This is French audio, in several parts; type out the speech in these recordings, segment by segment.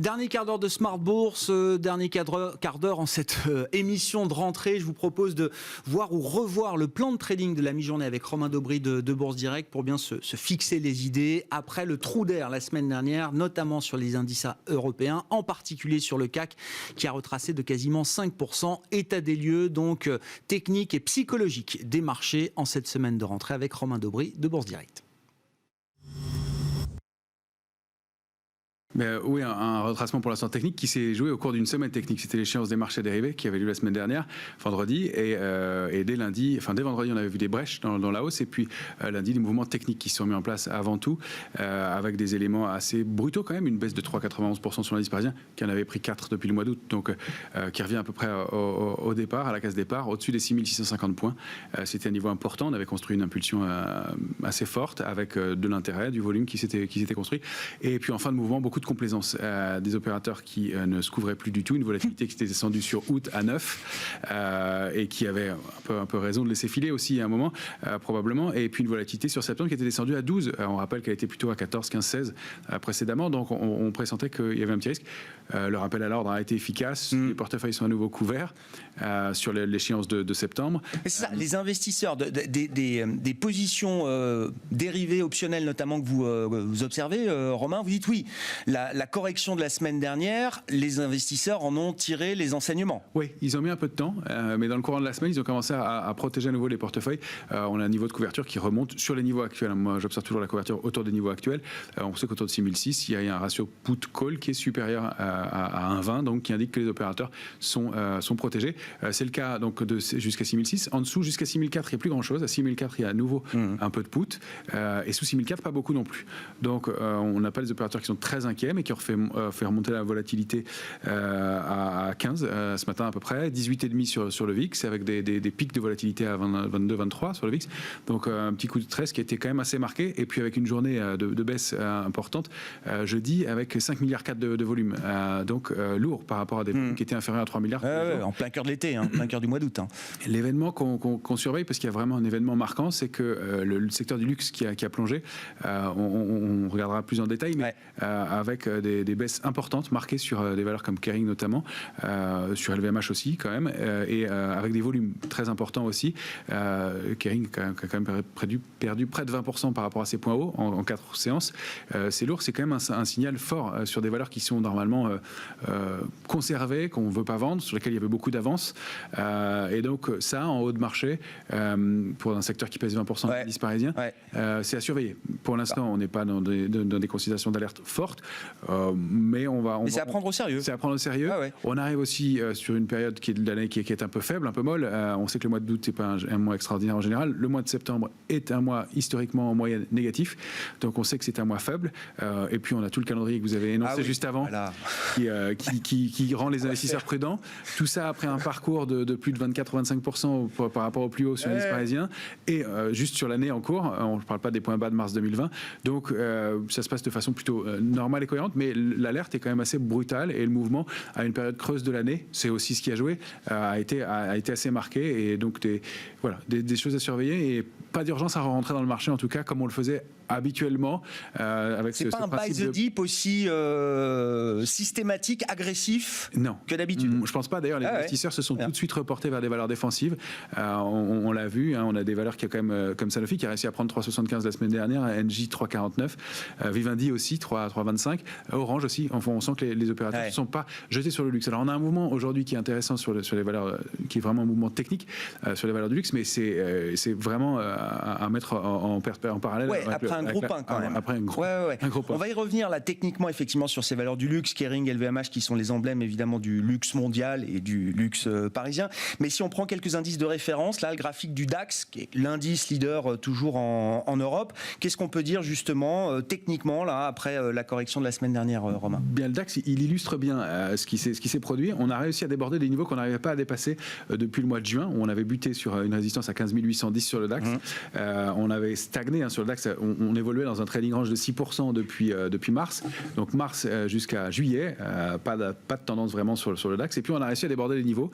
Dernier quart d'heure de Smart Bourse, dernier quart d'heure en cette émission de rentrée. Je vous propose de voir ou revoir le plan de trading de la mi-journée avec Romain Daubry de Bourse Direct pour bien se fixer les idées après le trou d'air la semaine dernière, notamment sur les indices européens, en particulier sur le CAC qui a retracé de quasiment 5%. État des lieux, donc technique et psychologique des marchés en cette semaine de rentrée avec Romain Daubry de Bourse Direct. Mais oui, un retracement pour l'instant technique qui s'est joué au cours d'une semaine technique. C'était l'échéance des marchés dérivés qui avait lieu la semaine dernière, vendredi, et dès lundi, enfin dès vendredi, on avait vu des brèches dans la hausse, et puis lundi, des mouvements techniques qui se sont mis en place avant tout, avec des éléments assez brutaux quand même, une baisse de 3,91% sur l'indice parisien, qui en avait pris 4 depuis le mois d'août, donc qui revient à peu près au départ, à la case départ, au-dessus des 6650 points. C'était un niveau important, on avait construit une impulsion assez forte, avec de l'intérêt, du volume qui s'était construit, et puis en fin de mouvement, beaucoup de complaisance des opérateurs qui ne se couvraient plus du tout, une volatilité qui était descendue sur août à 9 et qui avait un peu raison de laisser filer aussi à un moment probablement, et puis une volatilité sur septembre qui était descendue à 12. On rappelle qu'elle était plutôt à 14, 15, 16 précédemment, donc on pressentait qu'il y avait un petit risque. Le rappel à l'ordre a été efficace, les portefeuilles sont à nouveau couverts sur l'échéance de septembre. C'est ça, les investisseurs, des positions dérivées, optionnelles notamment que vous observez, Romain, vous dites oui, la correction de la semaine dernière, les investisseurs en ont tiré les enseignements. Oui, ils ont mis un peu de temps, mais dans le courant de la semaine, ils ont commencé à protéger à nouveau les portefeuilles. On a un niveau de couverture qui remonte sur les niveaux actuels. Moi, j'observe toujours la couverture autour des niveaux actuels. On sait qu'autour de 6006, il y a un ratio put-call qui est supérieur à 1,20, donc qui indique que les opérateurs sont protégés. C'est le cas donc jusqu'à 6006. En dessous, jusqu'à 6004, il n'y a plus grand-chose. À 6004, il y a à nouveau un peu de put. Et sous 6004, pas beaucoup non plus. Donc, on n'a pas les opérateurs qui sont très inquiets, mais qui ont fait remonter la volatilité à 15 ce matin à peu près, 18,5 sur le VIX, avec des pics de volatilité à 22, 23 sur le VIX. Donc un petit coup de stress qui était quand même assez marqué, et puis avec une journée de baisse importante jeudi, avec 5,4 milliards de volume. Donc lourd par rapport à des volumes qui étaient inférieurs à 3 milliards. En plein cœur de l'été, en plein cœur du mois d'août. L'événement qu'on surveille, parce qu'il y a vraiment un événement marquant, c'est que le secteur du luxe qui a plongé, on regardera plus en détail, mais avec des baisses importantes marquées sur des valeurs comme Kering notamment, sur LVMH aussi quand même, et avec des volumes très importants aussi. Kering a quand même perdu près de 20% par rapport à ses points hauts en 4 séances. C'est lourd, c'est quand même un signal fort sur des valeurs qui sont normalement conservées, qu'on ne veut pas vendre, sur lesquelles il y avait beaucoup d'avance. Et donc ça, en haut de marché, pour un secteur qui pèse 20% de l'indice parisien, c'est à surveiller. Pour l'instant, on n'est pas dans des considérations d'alerte fortes, mais mais c'est à prendre au sérieux. C'est à prendre au sérieux. On arrive aussi sur une période de l'année qui est un peu faible, un peu molle. On sait que le mois d'août n'est pas un mois extraordinaire en général. Le mois de septembre est un mois historiquement en moyenne négatif, donc on sait que c'est un mois faible. Et puis on a tout le calendrier que vous avez énoncé juste avant, qui rend les investisseurs prudents. Tout ça après un parcours de plus de 24-25% par rapport au plus haut sur l'indice parisien, et juste sur l'année en cours. On ne parle pas des points bas de mars 2020. Donc ça se passe de façon plutôt normale et cohérente, mais l'alerte est quand même assez brutale, et le mouvement à une période creuse de l'année, c'est aussi ce qui a joué, a été assez marqué, et donc des choses à surveiller, et pas d'urgence à rentrer dans le marché, en tout cas comme on le faisait habituellement, avec c'est pas un buy the dip aussi systématique, agressif que d'habitude. Je pense pas. D'ailleurs, les investisseurs se sont tout de suite reportés vers des valeurs défensives. On l'a vu, on a des valeurs qui a quand même, comme Sanofi qui a réussi à prendre 3,75 la semaine dernière, Engie 3,49, Vivendi aussi 3,25, Orange aussi. Enfin, on sent que les opérateurs ne sont pas jetés sur le luxe. Alors on a un mouvement aujourd'hui qui est intéressant sur les valeurs, qui est vraiment un mouvement technique sur les valeurs du luxe, mais c'est vraiment à mettre en parallèle. Après un gros pain quand même. Après un gros pain. On va y revenir là techniquement effectivement sur ces valeurs du luxe, Kering, LVMH, qui sont les emblèmes évidemment du luxe mondial et du luxe parisien. Mais si on prend quelques indices de référence, là le graphique du DAX, qui est l'indice leader toujours en Europe, qu'est-ce qu'on peut dire justement techniquement là après la correction de la semaine dernière, Romain? Bien, le DAX, il illustre bien ce qui s'est produit. On a réussi à déborder des niveaux qu'on n'arrivait pas à dépasser depuis le mois de juin, où on avait buté sur une résistance à 15 810 sur le DAX. On avait stagné sur le DAX. on évoluait dans un trading range de 6% depuis mars. Donc mars jusqu'à juillet, pas de tendance vraiment sur le DAX. Et puis on a réussi à déborder les niveaux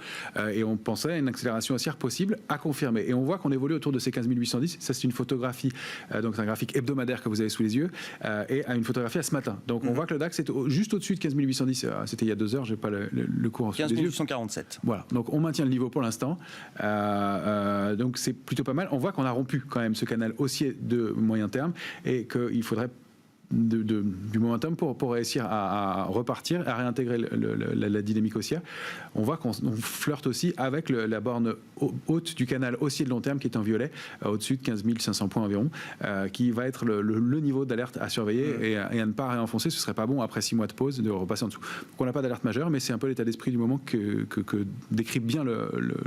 et on pensait à une accélération haussière possible à confirmer. Et on voit qu'on évolue autour de ces 15 810. Ça, c'est une photographie, donc c'est un graphique hebdomadaire que vous avez sous les yeux, et à une photographie à ce matin. Donc on voit que le DAX est juste au-dessus de 15 810. C'était il y a 2 heures, je n'ai pas le cours sous les yeux. 15 847. Voilà, donc on maintient le niveau pour l'instant. Donc c'est plutôt pas mal. On voit qu'on a rompu quand même ce canal haussier de moyen terme et qu'il faudrait du momentum pour réussir à repartir, à réintégrer la dynamique haussière. On voit qu'on flirte aussi avec la borne haute du canal haussier de long terme qui est en violet, au-dessus de 15 500 points environ, qui va être le niveau d'alerte à surveiller et à ne pas réenfoncer. Ce serait pas bon après 6 mois de pause de repasser en dessous. Donc on n'a pas d'alerte majeure, mais c'est un peu l'état d'esprit du moment que décrit bien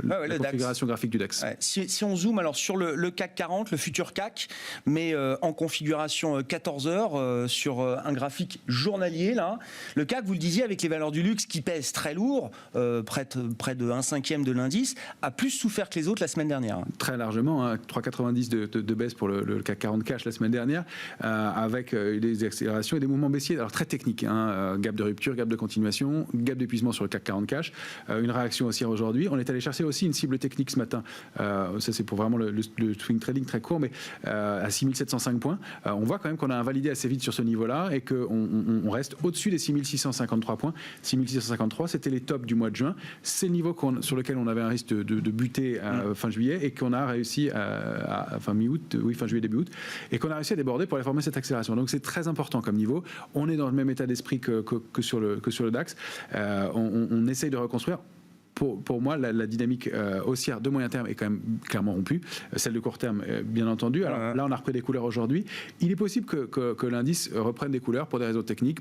la configuration graphique du DAX. Ouais. Si on zoome alors sur le CAC 40, le futur CAC, mais en configuration 14 heures, sur un graphique journalier là. Le CAC, vous le disiez, avec les valeurs du luxe qui pèsent très lourd, près de 1/5 de l'indice, a plus souffert que les autres la semaine dernière. Très largement, hein, 3,90 de baisse pour le CAC 40 cash la semaine dernière, avec des accélérations et des mouvements baissiers, alors très techniques, hein, gap de rupture, gap de continuation, gap d'épuisement sur le CAC 40 cash, une réaction haussière aujourd'hui. On est allé chercher aussi une cible technique ce matin, ça c'est pour vraiment le swing trading très court, mais à 6705 points. On voit quand même qu'on a invalidé assez vite sur ce niveau-là et qu'on reste au-dessus des 6653 points. 6653, c'était les tops du mois de juin. C'est le niveau sur lequel on avait un risque de buter fin juillet et qu'on a réussi à fin juillet, début août, et qu'on a réussi à déborder pour aller former cette accélération. Donc c'est très important comme niveau. On est dans le même état d'esprit que sur le DAX. On essaye de reconstruire. Pour moi, la dynamique haussière de moyen terme est quand même clairement rompue. Celle de court terme, bien entendu. Alors là, on a repris des couleurs aujourd'hui. Il est possible que l'indice reprenne des couleurs pour des raisons techniques,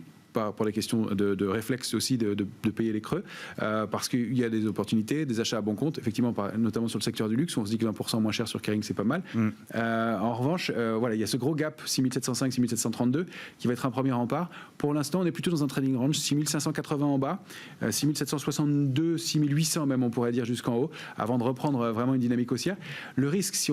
pour des questions de réflexe aussi de payer les creux, parce qu'il y a des opportunités, des achats à bon compte, effectivement, notamment sur le secteur du luxe, où on se dit que 20% moins cher sur Kering, c'est pas mal. En revanche, voilà, il y a ce gros gap 6705, 6732 qui va être un premier rempart. Pour l'instant, on est plutôt dans un trading range 6580 en bas, 6762, 6800 même, on pourrait dire, jusqu'en haut, avant de reprendre vraiment une dynamique haussière. Le risque, si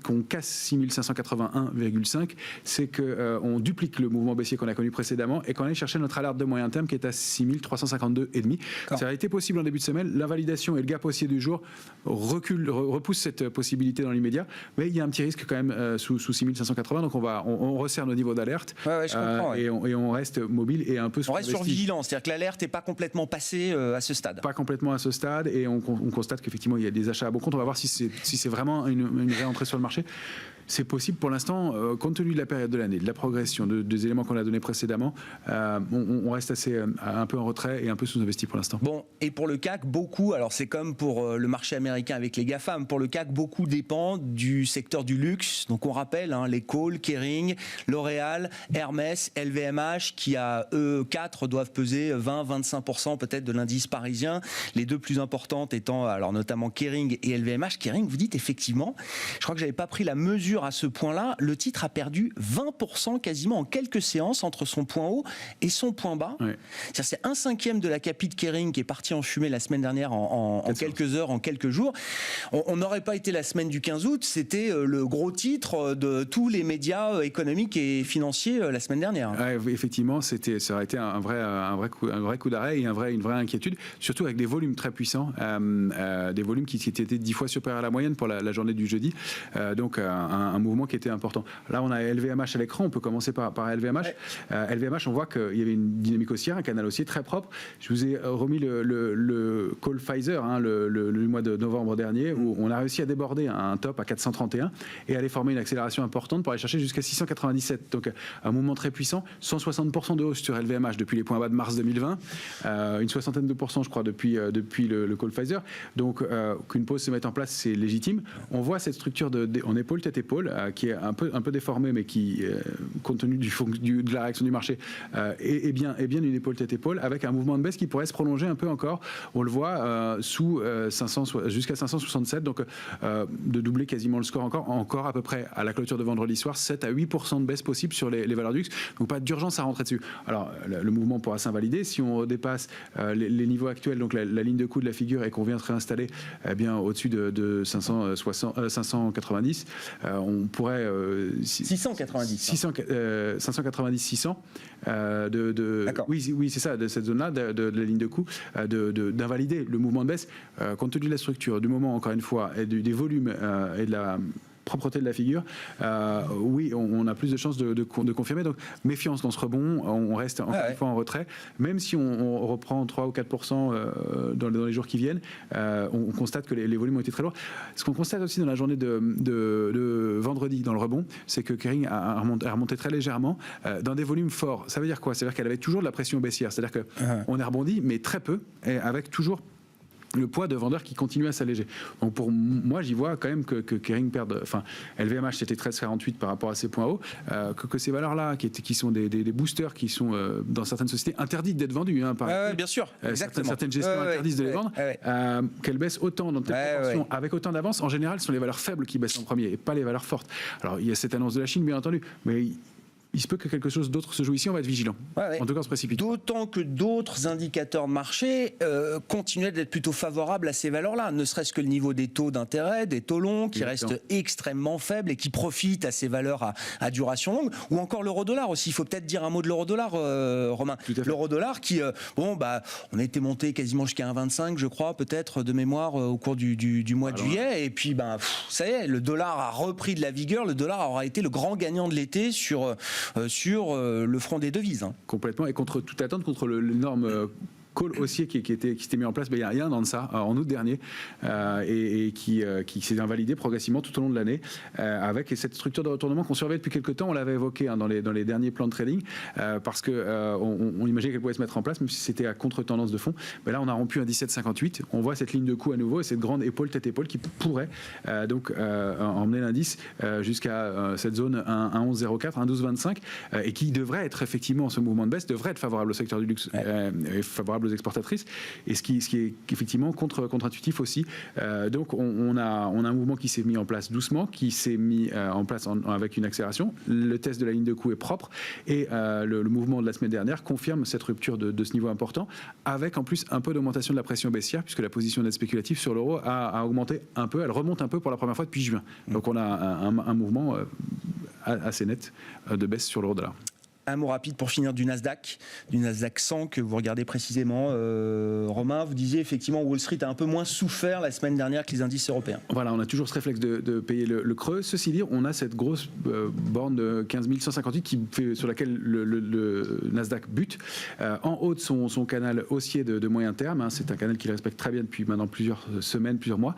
qu'on casse 6581,5, c'est qu'on duplique le mouvement baissier qu'on a connu précédemment et qu'on aille chercher notre alerte de moyen terme qui est à 6352,5. Ça a été possible en début de semaine. L'invalidation et le gap haussier du jour repoussent cette possibilité dans l'immédiat. Mais il y a un petit risque quand même sous 6580. Donc on resserre nos niveaux d'alerte. Ouais, je comprends, et on reste mobile et un peu on reste sur vigilance. C'est-à-dire que l'alerte n'est pas complètement passée à ce stade. Pas complètement à ce stade. Et on constate qu'effectivement, il y a des achats à bon compte. On va voir si c'est vraiment une réentrée sur le marché. C'est possible pour l'instant, compte tenu de la période de l'année, de la progression, des éléments qu'on a donnés précédemment, on reste un peu en retrait et un peu sous-investi pour l'instant. Bon, et pour le CAC, beaucoup, alors c'est comme pour le marché américain avec les GAFAM, pour le CAC, beaucoup dépend du secteur du luxe. Donc on rappelle, les Kohl, Kering, L'Oréal, Hermès, LVMH, qui à eux 4 doivent peser 20-25% peut-être de l'indice parisien. Les deux plus importantes étant alors notamment Kering et LVMH. Kering, vous dites effectivement, je crois que j'avais pas pris la mesure à ce point-là, le titre a perdu 20% quasiment en quelques séances entre son point haut et son point bas. Ouais. C'est 1/5 de la capi de Kering qui est partie en fumée la semaine dernière en quelques heures, en quelques jours. On n'aurait pas été la semaine du 15 août, c'était le gros titre de tous les médias économiques et financiers la semaine dernière. Ouais, effectivement, ça aurait été un vrai coup d'arrêt et une vraie inquiétude, surtout avec des volumes très puissants, des volumes qui étaient 10 fois supérieurs à la moyenne pour la journée du jeudi. Donc un mouvement qui était important. Là, on a LVMH à l'écran. On peut commencer par LVMH. Ouais. LVMH, on voit qu'il y avait une dynamique haussière, un canal haussier très propre. Je vous ai remis le call Pfizer, le mois de novembre dernier, où on a réussi à déborder un top à 431 et aller former une accélération importante pour aller chercher jusqu'à 697. Donc, un mouvement très puissant. 160% de hausse sur LVMH depuis les points bas de mars 2020. Une soixantaine de pourcents, je crois, depuis le call Pfizer. Donc, qu'une pause se mette en place, c'est légitime. On voit cette structure en épaule, tête épaule, qui est un peu déformée, mais qui, compte tenu de la réaction du marché, est bien une épaule tête épaule, avec un mouvement de baisse qui pourrait se prolonger un peu encore. On le voit jusqu'à 567, donc de doubler quasiment le score encore à peu près à la clôture de vendredi soir, 7 à 8% de baisse possible sur les valeurs du luxe. Donc pas d'urgence à rentrer dessus. Alors le mouvement pourra s'invalider si on dépasse les niveaux actuels, donc la ligne de coup de la figure, et qu'on vient se réinstaller bien au-dessus de 590. on pourrait 590. 600 D'accord. oui c'est ça, de cette zone-là de la ligne de coût d'invalider le mouvement de baisse compte tenu de la structure, du moment encore une fois et des volumes et de la propreté de la figure, oui, on a plus de chances de confirmer. Donc, méfiance dans ce rebond. On reste encore une fois en retrait. Même si on reprend 3 ou 4% dans les jours qui viennent, on constate que les volumes ont été très lourds. Ce qu'on constate aussi dans la journée de vendredi, dans le rebond, c'est que Kering a remonté très légèrement dans des volumes forts. Ça veut dire quoi? Ça veut dire qu'elle avait toujours de la pression baissière. C'est-à-dire qu'on est rebondi, mais très peu, et avec toujours le poids de vendeurs qui continue à s'alléger. Donc pour moi, j'y vois quand même que Kering perd. Enfin, LVMH c'était 13,48 par rapport à ces points hauts. Que ces valeurs-là, qui sont des boosters, qui sont dans certaines sociétés interdites d'être vendues. Bien sûr, exactement. Certaines gestions interdisent de les vendre. Qu'elles baissent autant dans telle proportion, avec autant d'avance. En général, ce sont les valeurs faibles qui baissent en premier et pas les valeurs fortes. Alors il y a cette annonce de la Chine, bien entendu, mais il se peut que quelque chose d'autre se joue ici, on va être vigilant. En tout cas, on se précipite. D'autant que d'autres indicateurs de marché continuaient d'être plutôt favorables à ces valeurs-là, ne serait-ce que le niveau des taux d'intérêt, des taux longs, qui restent extrêmement faibles et qui profitent à ces valeurs à duration longue, ou encore l'euro-dollar aussi. Il faut peut-être dire un mot de l'euro-dollar, Romain. L'euro-dollar qui, on a été monté quasiment jusqu'à 1,25, je crois, peut-être de mémoire, au cours du mois de juillet, et puis ça y est, le dollar a repris de la vigueur, le dollar aura été le grand gagnant de l'été sur le front des devises. Complètement, et contre toute attente, contre l'énorme call haussier qui s'était mis en place il y a un an de ça, en août dernier, et qui s'est invalidé progressivement tout au long de l'année, avec cette structure de retournement qu'on surveille depuis quelques temps. On l'avait évoqué dans les derniers plans de trading, parce qu'on imaginait qu'elle pouvait se mettre en place, même si c'était à contre-tendance de fond. Mais là, on a rompu un 17,58. On voit cette ligne de coup à nouveau, et cette grande tête-épaule qui pourrait emmener l'indice jusqu'à cette zone 1,11,04, 1,12,25, et qui devrait être effectivement, ce mouvement de baisse devrait être favorable au secteur du luxe, et favorable aux exportatrices, et ce qui est effectivement contre-intuitif aussi. Donc on a un mouvement qui s'est mis en place doucement, qui s'est mis en place avec une accélération. Le test de la ligne de coût est propre, et le mouvement de la semaine dernière confirme cette rupture de ce niveau important, avec en plus un peu d'augmentation de la pression baissière, puisque la position net spéculative sur l'euro a augmenté un peu, elle remonte un peu pour la première fois depuis juin. Donc on a un mouvement assez net de baisse sur l'euro-dollar. Un mot rapide pour finir du Nasdaq 100 que vous regardez précisément. Romain, vous disiez effectivement Wall Street a un peu moins souffert la semaine dernière que les indices européens. Voilà, on a toujours ce réflexe de payer le creux. Ceci dit, on a cette grosse borne de 15 158 sur laquelle le Nasdaq bute. En haut de son canal haussier de moyen terme, c'est un canal qu'il respecte très bien depuis maintenant plusieurs semaines, plusieurs mois.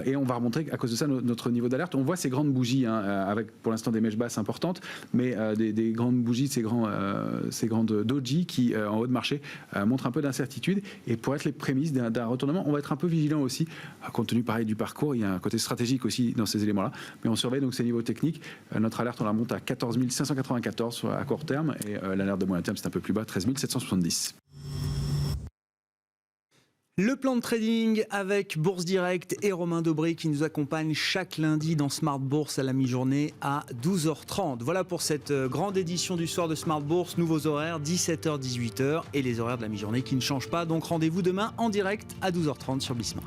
Et on va remontrer à cause de ça notre niveau d'alerte. On voit ces grandes bougies, avec pour l'instant des mèches basses importantes, mais des grandes bougies, ces grandes doji qui, en haut de marché, montrent un peu d'incertitude, et pour être les prémices d'un retournement, on va être un peu vigilant aussi, compte tenu pareil du parcours. Il y a un côté stratégique aussi dans ces éléments-là, mais on surveille donc ces niveaux techniques. Notre alerte, on la monte à 14 594 à court terme, et l'alerte de moyen terme, c'est un peu plus bas, 13 770. Le plan de trading avec Bourse Direct et Romain Dobré qui nous accompagne chaque lundi dans Smart Bourse à la mi-journée à 12h30. Voilà pour cette grande édition du soir de Smart Bourse. Nouveaux horaires, 17h, 18h et les horaires de la mi-journée qui ne changent pas. Donc rendez-vous demain en direct à 12h30 sur Bismart.